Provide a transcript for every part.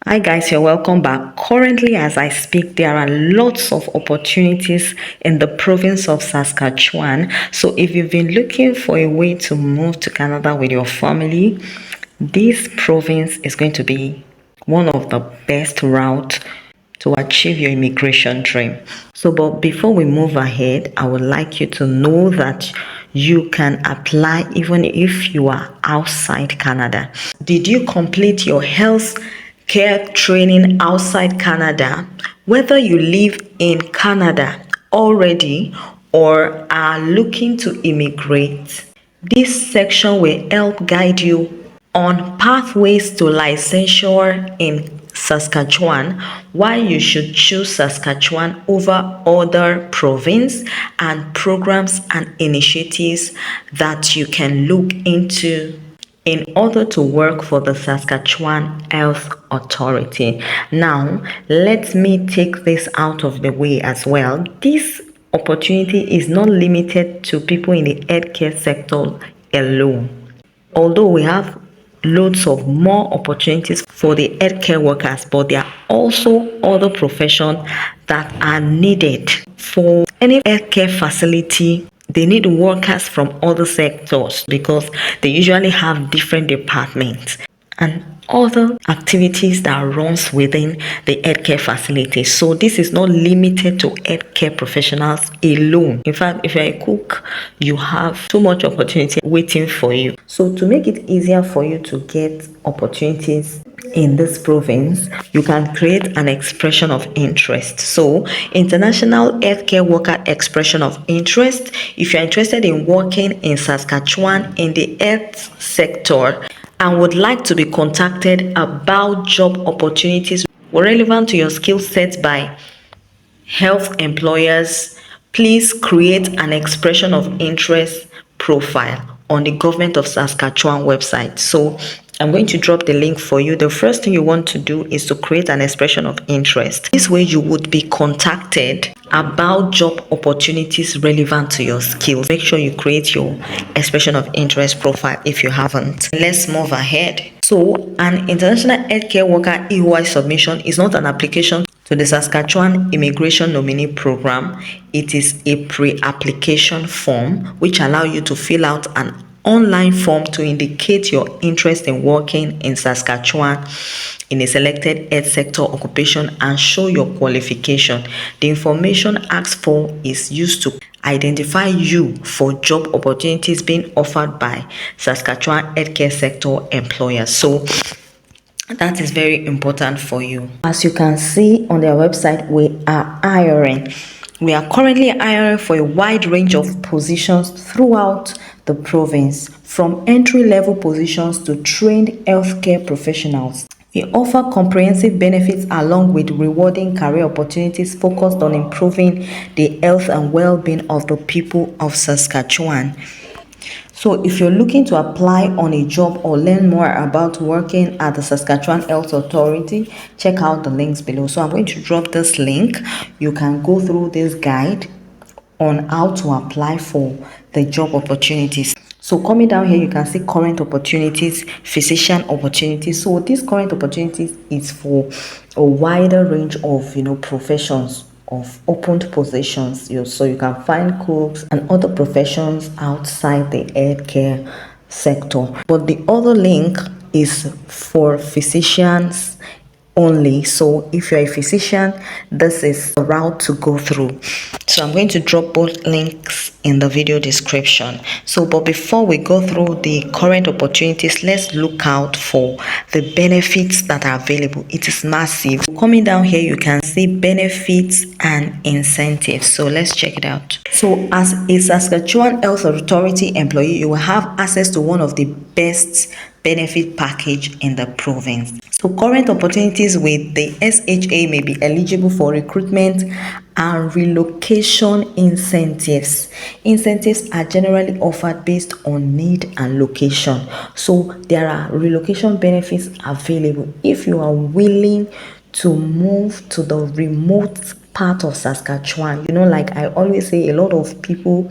Hi guys, you're welcome back. Currently, as I speak, there are lots of opportunities in the province of Saskatchewan. So if you've been looking for a way to move to Canada with your family, this province is going to be one of the best routes to achieve your immigration dream. So, but before we move ahead, I would like you to know that you can apply even if you are outside Canada. Did you complete your health care training outside Canada? Whether you live in Canada already or are looking to immigrate, this section will help guide you on pathways to licensure in Saskatchewan, why you should choose Saskatchewan over other province, and programs and initiatives that you can look into in order to work for the Saskatchewan Health Authority. Now, let me take this out of the way as well. This opportunity is not limited to people in the healthcare sector alone. Although we have loads of more opportunities for the healthcare workers, but there are also other professions that are needed. For any healthcare facility, they need workers from other sectors because they usually have different departments and other activities that runs within the healthcare facility. So this is not limited to healthcare professionals alone. In fact, if you're a cook, you have so much opportunity waiting for you. So to make it easier for you to get opportunities in this province, you can create an expression of interest. So, international healthcare worker expression of interest. If you're interested in working in Saskatchewan in the health sector and would like to be contacted about job opportunities relevant to your skill set by health employers, please create an expression of interest profile on the Government of Saskatchewan website. So I'm going to drop the link for you. The first thing you want to do is to create an expression of interest. This way you would be contacted about job opportunities relevant to your skills. Make sure you create your expression of interest profile if you haven't. Let's move ahead. So an international healthcare worker EY submission is not an application to the Saskatchewan Immigration Nominee Program. It is a pre-application form which allows you to fill out an online form to indicate your interest in working in Saskatchewan in a selected health sector occupation and show your qualification. The information asked for is used to identify you for job opportunities being offered by Saskatchewan healthcare sector employers. So that is very important for you. As you can see on their website, we are hiring. We are currently hiring for a wide range of positions throughout the province, from entry-level positions to trained healthcare professionals. We offer comprehensive benefits along with rewarding career opportunities focused on improving the health and well-being of the people of Saskatchewan. So if you're looking to apply on a job or learn more about working at the Saskatchewan Health Authority, check out the links below. So I'm going to drop this link. You can go through this guide on how to apply for the job opportunities. So coming down here, you can see current opportunities, physician opportunities. So these current opportunities is for a wider range of professions, of opened positions. So you can find cooks and other professions outside the healthcare sector. But the other link is for physicians only. So if you're a physician, this is the route to go through. So I'm going to drop both links in the video description. So but before we go through the current opportunities, let's look out for the benefits that are available. It is massive. Coming down here, you can see benefits and incentives. So let's check it out. So as a Saskatchewan Health Authority employee, you will have access to one of the best benefit package in the province. So current opportunities with the SHA may be eligible for recruitment and relocation incentives. Incentives are generally offered based on need and location. So there are relocation benefits available if you are willing to move to the remote part of Saskatchewan. Like I always say, a lot of people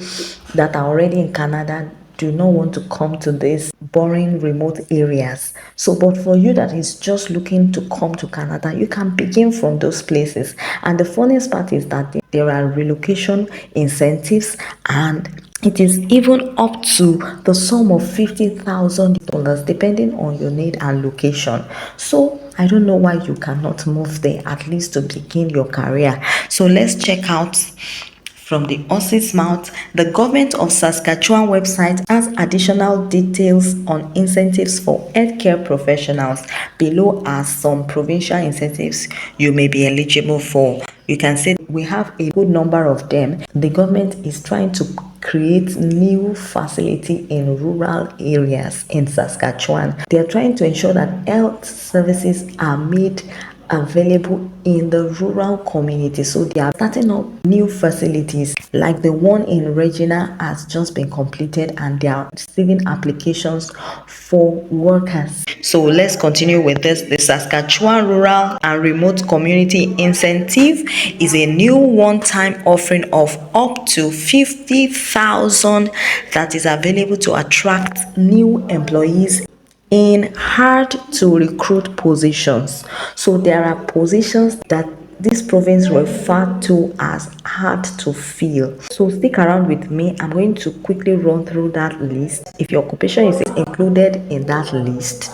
that are already in Canada do not want to come to these boring remote areas. So, but for you that is just looking to come to Canada, you can begin from those places. And the funniest part is that there are relocation incentives, and it is even up to the sum of $50,000 depending on your need and location. So I don't know why you cannot move there, at least to begin your career. So let's check out from the horse's mouth. The government of Saskatchewan website has additional details on incentives for healthcare professionals. Below are some provincial incentives you may be eligible for. You can see we have a good number of them. The government is trying to create new facility in rural areas in Saskatchewan. They are trying to ensure that health services are made available in the rural community. So they are starting up new facilities like the one in Regina has just been completed, and they are receiving applications for workers. So let's continue with this. The Saskatchewan Rural and Remote Community Incentive is a new one-time offering of up to $50,000 that is available to attract new employees in hard to recruit positions. So there are positions that this province refer to as hard to fill. So stick around with me. I'm going to quickly run through that list. If your occupation is included in that list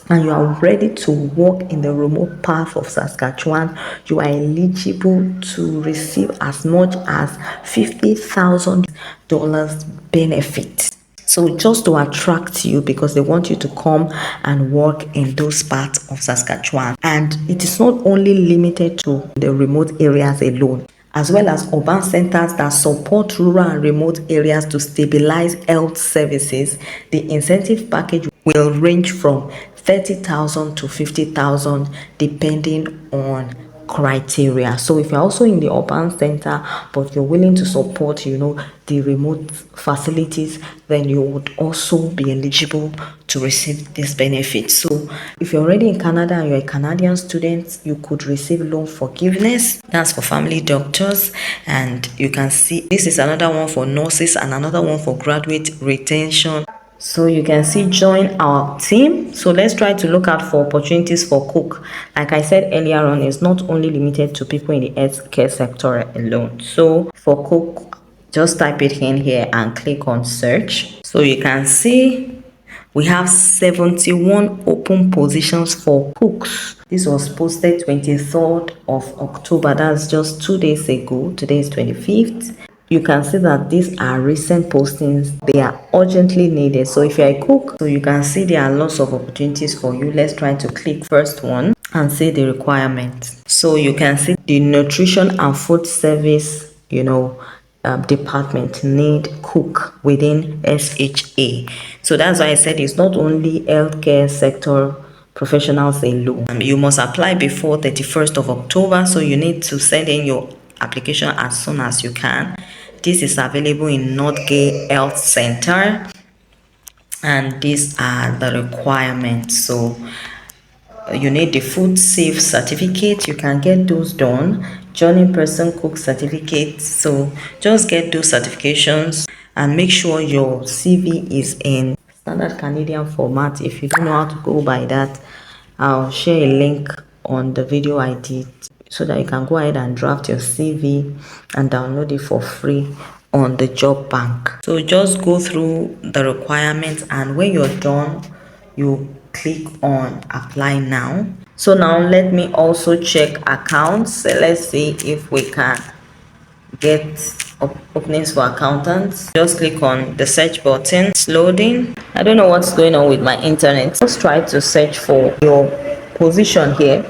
and you are ready to work in the remote part of Saskatchewan, you are eligible to receive as much as $50,000 benefit. So just to attract you, because they want you to come and work in those parts of Saskatchewan. And it is not only limited to the remote areas alone, as well as urban centers that support rural and remote areas to stabilize health services. The incentive package will range from $30,000 to $50,000 depending on criteria. So if you're also in the urban center but you're willing to support the remote facilities, then you would also be eligible to receive this benefit. So if you're already in Canada and you're a Canadian student, you could receive loan forgiveness. That's for family doctors. And you can see this is another one for nurses and another one for graduate retention. So you can see join our team. So let's try to look out for opportunities for cook. Like I said earlier on, it's not only limited to people in the healthcare sector alone. So for cook, just type it in here and click on search. So you can see we have 71 open positions for cooks. This was posted 23rd of October. That's just 2 days ago. Today is 25th. You can see that these are recent postings. They are urgently needed. So if you're a cook, so you can see there are lots of opportunities for you. Let's try to click first one and see the requirements. So you can see the nutrition and food service, department need cook within SHA. So that's why I said it's not only healthcare sector professionals alone. You must apply before 31st of October. So you need to send in your application as soon as you can. This is available in Northgate Health Center, and these are the requirements. So you need the food safe certificate. You can get those done. Journey person cook certificate. So just get those certifications and make sure your CV is in standard Canadian format. If you don't know how to go by that, I'll share a link on the video I did so that you can go ahead and draft your CV and download it for free on the job bank. So just go through the requirements, and when you're done, you click on apply now. So now let me also check accounts. So let's see if we can get openings for accountants. Just click on the search button. It's loading. I don't know what's going on with my internet. Just try to search for your position here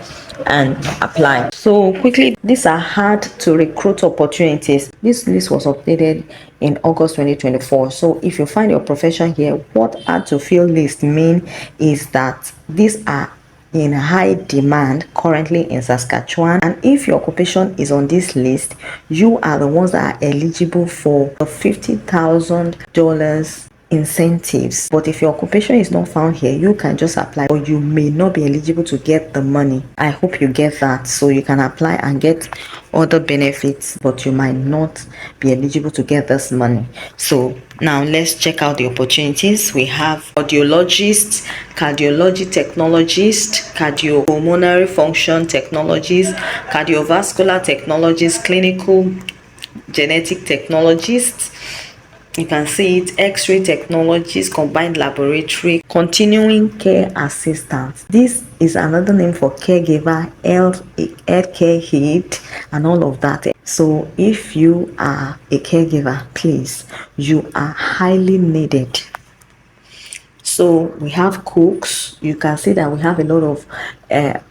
and apply. So quickly, these are hard to recruit opportunities. This list was updated in August 2024. So if you find your profession here, what hard to fill list mean is that these are in high demand currently in Saskatchewan, and if your occupation is on this list, you are the ones that are eligible for the $50,000 incentives. But if your occupation is not found here, you can just apply, or you may not be eligible to get the money. I hope you get that. So you can apply and get other benefits, but you might not be eligible to get this money. So now let's check out the opportunities. We have audiologist, cardiology technologist, cardiopulmonary function technologist, cardiovascular technologist, clinical genetic technologist. You can see it, X-ray technologies, combined laboratory, continuing care assistant. This is another name for caregiver, health care aide, and all of that. So if you are a caregiver, please, you are highly needed. So we have cooks. You can see that we have a lot of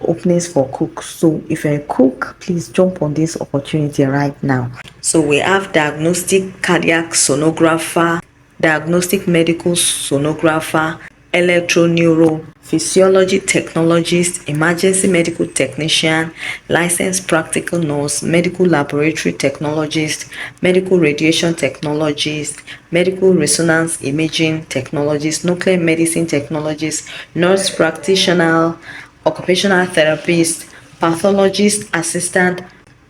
openings for cooks. So if you're a cook, please jump on this opportunity right now. So we have diagnostic cardiac sonographer, diagnostic medical sonographer, electroneurophysiology technologist, emergency medical technician, licensed practical nurse, medical laboratory technologist, medical radiation technologist, medical resonance imaging technologist, nuclear medicine technologist, nurse practitioner, occupational therapist, pathologist assistant,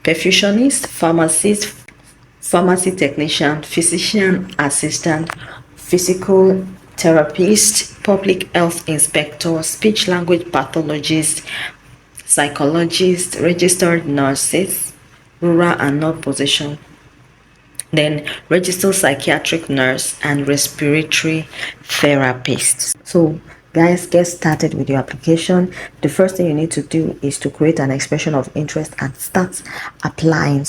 perfusionist, pharmacist, pharmacy technician, physician assistant, physical therapist, public health inspector, speech language pathologist, psychologist, registered nurses, rural and not position, then registered psychiatric nurse and respiratory therapist. So guys, get started with your application. The first thing you need to do is to create an expression of interest and start applying.